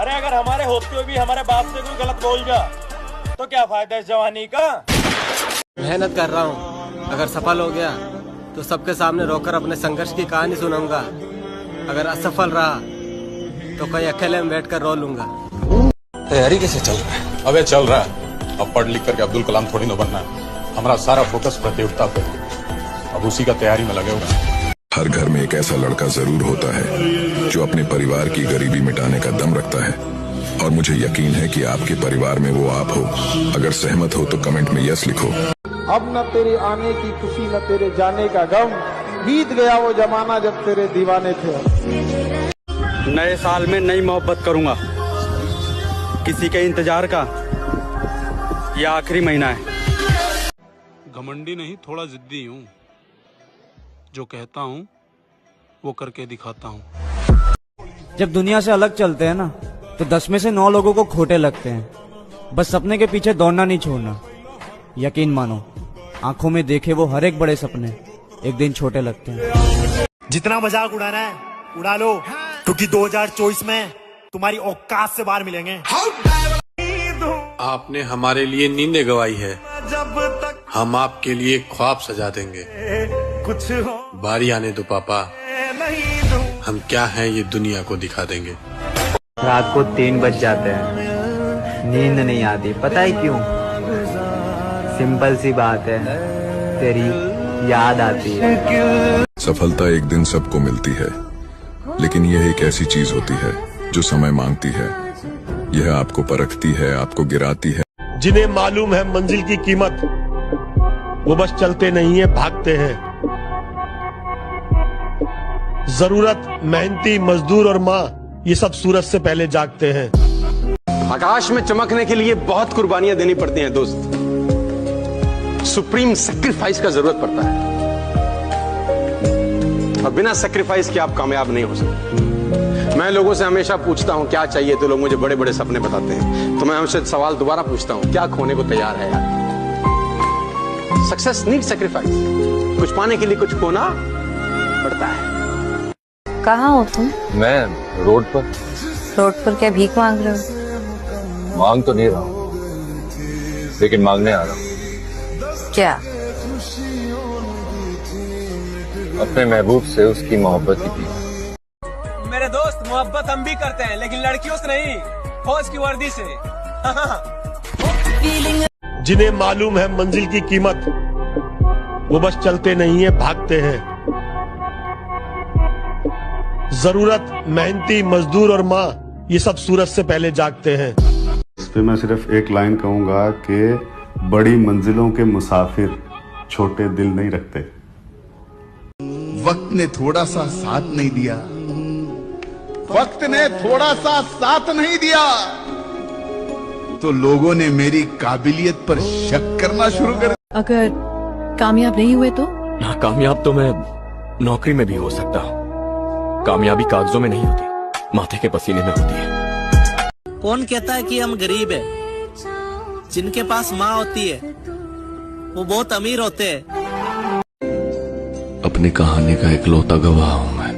अरे अगर हमारे होते हुए भी हमारे बाप से कोई गलत बोल जा तो क्या फायदा इस जवानी का। मेहनत कर रहा हूँ, अगर सफल हो गया तो सबके सामने रोकर अपने संघर्ष की कहानी सुनाऊंगा। अगर असफल रहा तो कहीं अकेले में बैठकर रो लूंगा। तैयारी कैसे चल रहा है? अबे चल रहा है। अब पढ़ लिख करके अब्दुल कलाम थोड़ी ना बनना। हमारा सारा फोकस प्रतियोगिता पे, अब उसी का तैयारी में लगे हुए हैं। हर घर में एक ऐसा लड़का जरूर होता है जो अपने परिवार की गरीबी मिटाने का दम रखता है, और मुझे यकीन है कि आपके परिवार में वो आप हो। अगर सहमत हो तो कमेंट में यस लिखो। अब न तेरे आने की खुशी न तेरे जाने का गम, बीत गया वो जमाना जब तेरे दीवाने थे। नए साल में नई मोहब्बत करूंगा, किसी के इंतजार का यह आखिरी महीना है। घमंडी नहीं, थोड़ा जिद्दी हूँ। जो कहता हूँ वो करके दिखाता हूँ। जब दुनिया से अलग चलते हैं ना तो 10 में से 9 लोगों को खोटे लगते हैं। बस सपने के पीछे दौड़ना नहीं छोड़ना। यकीन मानो, आंखों में देखे वो हर एक बड़े सपने एक दिन छोटे लगते हैं। जितना मजाक उड़ाना है उड़ा लो, क्योंकि 2024 में तुम्हारी औकात से बाहर मिलेंगे। आपने हमारे लिए नींदें गवाई है, हम आपके लिए ख्वाब सजा देंगे। कुछ बारी आने दो पापा, हम क्या हैं ये दुनिया को दिखा देंगे। रात को 3 बज जाते हैं, नींद नहीं आती, पता है क्यों? सिंपल सी बात है, तेरी याद आती है। सफलता एक दिन सबको मिलती है, लेकिन यह एक ऐसी चीज होती है जो समय मांगती है। यह आपको परखती है, आपको गिराती है। जिन्हें मालूम है मंजिल की कीमत, वो बस चलते नहीं है, भागते हैं। जरूरत, मेहनती मजदूर और माँ, ये सब सूरज से पहले जागते हैं। आकाश में चमकने के लिए बहुत कुर्बानियां देनी पड़ती हैं दोस्त। सुप्रीम सैक्रिफाइस का जरूरत पड़ता है, और बिना सैक्रिफाइस के आप कामयाब नहीं हो सकते। मैं लोगों से हमेशा पूछता हूं क्या चाहिए, तो लोग मुझे बड़े बड़े सपने बताते हैं। तो मैं हमसे सवाल दोबारा पूछता हूं, क्या खोने को तैयार है यार? Success need sacrifice. कुछ पाने के लिए कुछ खोना पड़ता है। कहाँ हो तुम? मैं रोड पर। रोड पर क्या भीख मांग रहे हो? मांग तो नहीं रहा हूँ, लेकिन मांगने आ रहा हूँ। क्या? अपने महबूब से उसकी मोहब्बत की थी। मेरे दोस्त, मोहब्बत हम भी करते हैं, लेकिन लड़कियों से नहीं, फौज की वर्दी से। जिन्हें मालूम है मंजिल की कीमत, वो बस चलते नहीं है, भागते हैं। जरूरत, मेहनती मजदूर और माँ, ये सब सूरज से पहले जागते हैं। इस पे मैं सिर्फ एक लाइन कहूंगा कि बड़ी मंजिलों के मुसाफिर छोटे दिल नहीं रखते। वक्त ने थोड़ा सा साथ नहीं दिया, वक्त ने थोड़ा सा साथ नहीं दिया, तो लोगों ने मेरी काबिलियत पर शक करना शुरू कर। अगर कामयाब नहीं हुए तो? नाकामयाब तो मैं नौकरी में भी हो सकता हूँ। कामयाबी कागजों में नहीं होती, माथे के पसीने में होती है। कौन कहता है कि हम गरीब हैं? जिनके पास माँ होती है वो बहुत अमीर होते हैं। अपनी कहानी का इकलौता गवाह हूं मैं,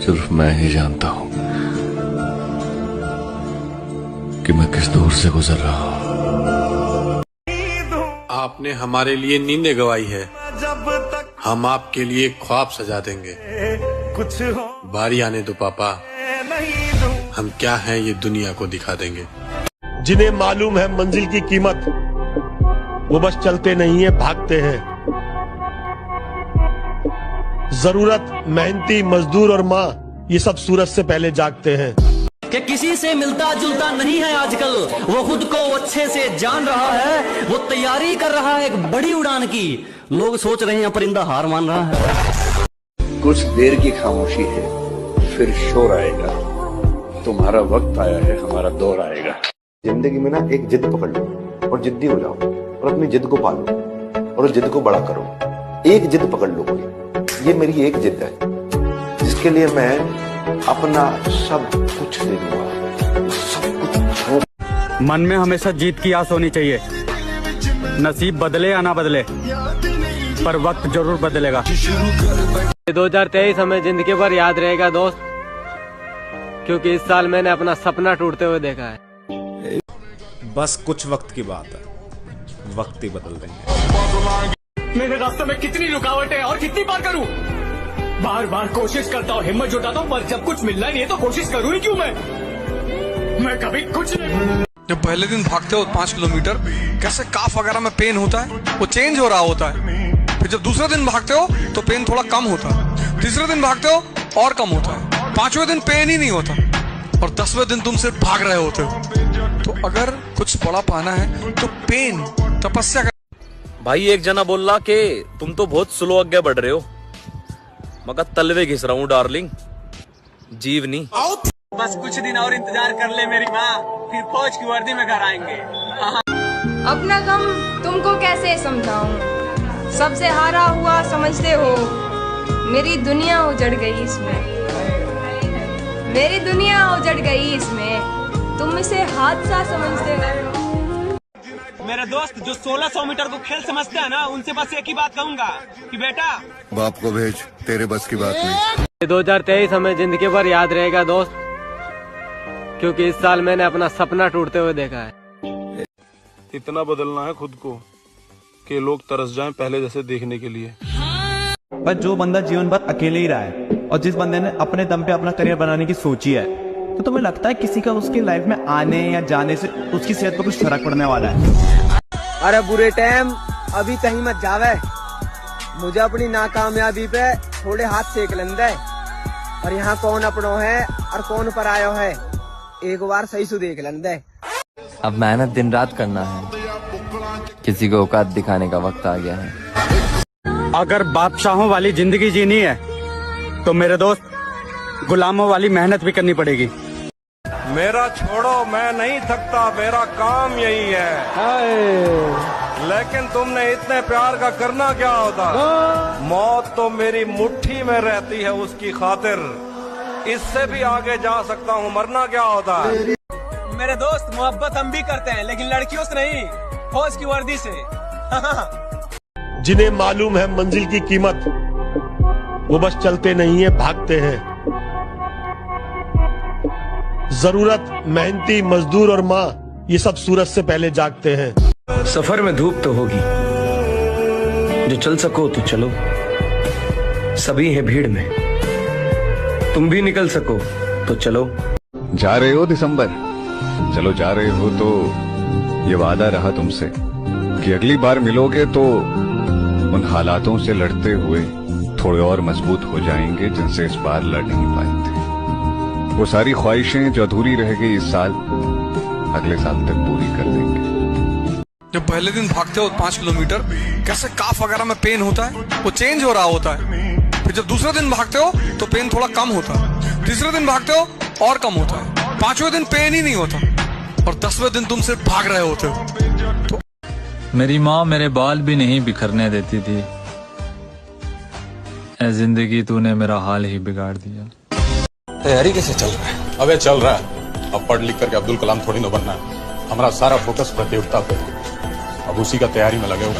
सिर्फ मैं ही जानता हूं कि मैं किस दौर से गुजर रहा हूं। आपने हमारे लिए नींदें गवाई है, हम आपके लिए ख्वाब सजा देंगे। कुछ बारी आने दो पापा, हम क्या हैं ये दुनिया को दिखा देंगे। जिन्हें मालूम है मंजिल की कीमत, वो बस चलते नहीं है, भागते हैं। जरूरत, मेहनती मजदूर और माँ, ये सब सूरज से पहले जागते हैं। कि किसी से मिलता जुलता नहीं है आजकल, वो खुद को अच्छे से जान रहा है, वो तैयारी कर रहा है एक बड़ी उड़ान की। लोग सोच रहे हैं परिंदा हार मान रहा है। कुछ देर की खामोशी है, फिर शोर आएगा। तुम्हारा वक्त आया है, हमारा दौर आएगा। जिंदगी में ना एक जिद पकड़ लो और जिद्दी हो जाओ, और अपनी जिद को पालो और उस जिद को बड़ा करो। एक जिद पकड़ लो कोई, ये मेरी एक जिद है जिसके लिए मैं अपना सब कुछ दे दूंगा, सब कुछ। मन में हमेशा जीत की आस होनी चाहिए। नसीब बदले या ना बदले, पर वक्त जरूर बदलेगा। 2023 हमें जिंदगी भर याद रहेगा दोस्त। क्योंकि इस साल मैंने अपना सपना टूटते हुए देखा है। बस कुछ वक्त की बात है, वक्त ही बदल देंगे। मेरे रास्ते में कितनी रुकावट है और कितनी बार करूं? बार बार कोशिश करता हूँ, हिम्मत जुटाता हूँ, पर जब कुछ मिलना नहीं है तो कोशिश करूँ ही क्यों मैं कभी कुछ नहीं। जब पहले दिन भागते हो 5 किलोमीटर, कैसे काफ वगैरह में पेन होता है, वो चेंज हो रहा होता है। फिर जब दूसरे दिन भागते हो तो पेन थोड़ा कम होता है, तीसरे दिन भागते हो और कम होता है, 5वें दिन पेन ही नहीं होता और 10वें दिन तुम सिर्फ भाग रहे होते हो। तो अगर कुछ बड़ा पाना है तो पेन तपस्या कर। भाई एक जना बोल रहा कि तुम तो बहुत स्लो आगे बढ़ रहे हो, मगर तलवे घिस रहा हूँ डार्लिंग, जीव नहीं। बस कुछ दिन और इंतजार कर ले मेरी माँ, फिर फौज की वर्दी में घर आएंगे। अपना गम तुमको कैसे समझाऊं, सबसे हारा हुआ समझते हो, मेरी दुनिया उजड़ गई इसमें, मेरी दुनिया उजड़ गई इसमें, तुम इसे हादसा समझते हो। मेरे दोस्त जो 1600 मीटर को खेल समझते हैं ना, उनसे बस एक ही बात कहूंगा कि बेटा बाप को भेज, तेरे बस की बात नहीं। 2023 हमें जिंदगी भर याद रहेगा दोस्त, क्योंकि इस साल मैंने अपना सपना टूटते हुए देखा है। इतना बदलना है खुद को कि लोग तरस जाएं पहले जैसे देखने के लिए। पर जो बंदा जीवन भर अकेले ही रहा है और जिस बंदे ने अपने दम पे अपना करियर बनाने की सोची है, तो तुम्हें लगता है किसी का उसकी लाइफ में आने या जाने से उसकी सेहत पर कुछ फर्क पड़ने वाला है? अरे बुरे टाइम अभी कहीं मत जावे, मुझे अपनी नाकामयाबी पे थोड़े हाथ सेक लेंदे, और यहाँ कौन अपनों है और कौन परायो है, एक बार सही से देख लेंदे। अब मेहनत दिन रात करना है, किसी को औकात दिखाने का वक्त आ गया है। अगर बादशाहों वाली जिंदगी जीनी है तो मेरे दोस्त गुलामों वाली मेहनत भी करनी पड़ेगी। मेरा छोड़ो, मैं नहीं थकता, मेरा काम यही है। लेकिन तुमने इतने प्यार का करना क्या होता? मौत तो मेरी मुट्ठी में रहती है उसकी खातिर, इससे भी आगे जा सकता हूँ, मरना क्या होता है? मेरे दोस्त मोहब्बत हम भी करते हैं, लेकिन लड़कियों से नहीं, फौज की वर्दी से। जिन्हें मालूम है मंजिल की कीमत, वो बस चलते नहीं है, भागते हैं। जरूरत, मेहनती मजदूर और माँ, ये सब सूरज से पहले जागते हैं। सफर में धूप तो होगी, जो चल सको तो चलो, सभी है भीड़ में, तुम भी निकल सको तो चलो। जा रहे हो दिसंबर, चलो जा रहे हो तो ये वादा रहा तुमसे कि अगली बार मिलोगे तो उन हालातों से लड़ते हुए थोड़े और मजबूत हो जाएंगे जिनसे इस बार लड़ नहीं पाए थे। वो सारी ख्वाहिशें जो अधूरी रह गई इस साल, अगले साल तक पूरी कर देंगे। जब पहले दिन भागते हो 5 किलोमीटर, कैसे काफ वगैरह में पेन होता है, वो चेंज हो रहा होता है। फिर जब दूसरे दिन भागते हो तो पेन थोड़ा कम होता है, तीसरे दिन भागते हो और कम होता है, 5वें दिन पेन ही नहीं होता और 10वें दिन तुम सिर्फ भाग रहे होते हो। तो मेरी माँ मेरे बाल भी नहीं बिखरने देती थी, ऐ जिंदगी तूने मेरा हाल ही बिगाड़ दिया। तैयारी कैसे चल रहा है? अबे चल रहा है, अब पढ़ लिख करके अब्दुल कलाम थोड़ी ना बनना है। हमारा सारा फोकस प्रतियोगिता पे, अब उसी का तैयारी में लगे हुए।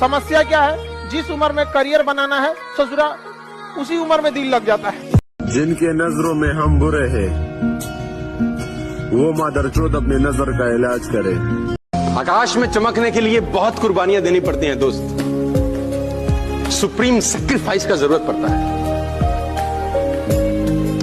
समस्या क्या है? जिस उम्र में करियर बनाना है ससुरा, उसी उम्र में दिल लग जाता है। जिनके नजरों में हम बुरे हैं, वो मादरचोद अपने नजर का इलाज करे। आकाश में चमकने के लिए बहुत कुर्बानियां देनी पड़ती हैं दोस्त, सुप्रीम सेक्रीफाइस का जरूरत पड़ता है,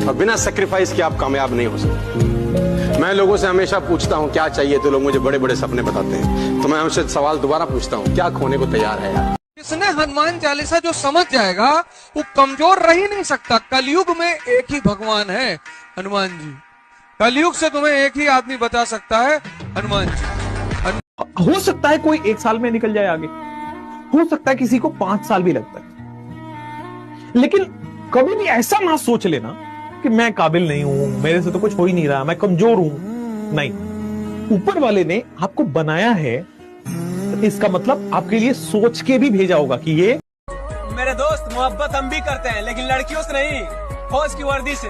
और बिना सेक्रीफाइस के आप कामयाब नहीं हो सकते। मैं लोगों से हमेशा पूछता हूं क्या चाहिए, तो लोग मुझे बड़े बड़े सपने बताते हैं। तो मैं हमसे सवाल दोबारा पूछता हूं, क्या खोने को तैयार है यार? जिसने हनुमान चालीसा जो समझ जाएगा वो कमजोर रह ही नहीं सकता। कलयुग में एक ही भगवान है, हनुमान जी। कलयुग से तुम्हें एक ही आदमी बचा सकता है, हनुमान जी। हो सकता है कोई 1 साल में निकल जाए आगे, हो सकता है किसी को 5 साल भी लगता है, लेकिन कभी भी ऐसा ना सोच लेना कि मैं काबिल नहीं हूं, मेरे से तो कुछ हो ही नहीं रहा, मैं कमजोर हूं। नहीं, ऊपर वाले ने आपको बनाया है, इसका मतलब आपके लिए सोच के भी भेजा होगा कि ये। मेरे दोस्त मोहब्बत हम भी करते हैं, लेकिन लड़कियों से नहीं, फौज की वर्दी से।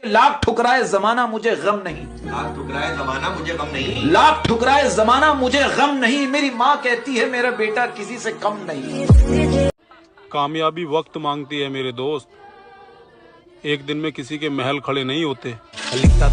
लाख ठुकराए जमाना मुझे गम नहीं, लाख ठुकराए जमाना मुझे गम नहीं, लाख ठुकराए जमाना मुझे गम नहीं, मेरी माँ कहती है मेरा बेटा किसी से कम नहीं। कामयाबी वक्त मांगती है मेरे दोस्त, एक दिन में किसी के महल खड़े नहीं होते। लिखता था